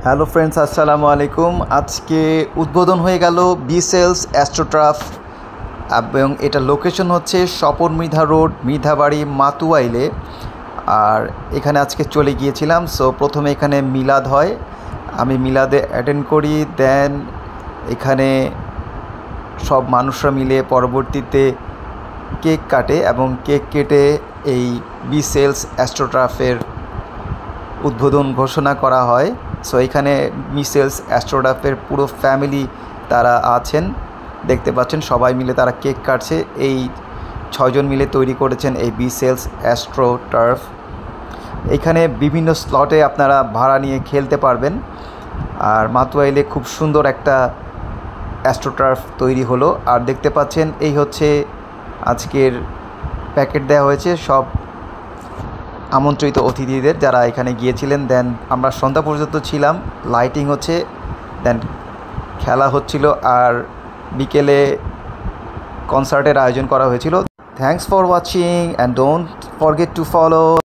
Hello friends, আসসালামু আলাইকুম। আজকে উদ্বোধন হয়ে গেল বিসেলস অ্যাস্ট্রোটার্ফ এবং এটা লোকেশন হচ্ছে স্বপন মৃধা রোড, মৃধাবাড়ি, মাতুয়াইলে। আর এখানে আজকে চলে গিয়েছিলাম। সো প্রথমে এখানে মিলাদ হয়, আমি মিলাদে অ্যাটেন্ড করি। দেন এখানে সব মানুষরা মিলে পরবর্তীতে কেক কাটে এবং কেক কেটে এই বিসেলস অ্যাস্ট্রোটার্ফের উদ্বোধন ঘোষণা করা হয়। সো এখানে বিসেলস অ্যাস্ট্রোটার্ফের পুরো ফ্যামিলি তারা আছেন, দেখতে পাচ্ছেন সবাই মিলে তারা কেক কাটছে। এই 6 জন মিলে তৈরি করেছেন এই বিসেলস অ্যাস্ট্রোটার্ফ। এখানে বিভিন্ন স্লটে আপনারা ভাড়া নিয়ে খেলতে পারবেন। আর মাতুয়াইলে খুব সুন্দর একটা অ্যাস্ট্রোটার্ফ তৈরি হলো। আর দেখতে পাচ্ছেন এই হচ্ছে আজকের প্যাকেট দেওয়া হয়েছে সব আমন্ত্রিত অতিথিদের যারা এখানে গিয়েছিলেন। দেন আমরা সন্ধ্যা পর্যন্ত ছিলাম, লাইটিং হচ্ছে, দেন খেলা হচ্ছিল, আর বিকেলে কনসার্টের আয়োজন করা হয়েছিল। Thanks for watching and don't forget to follow.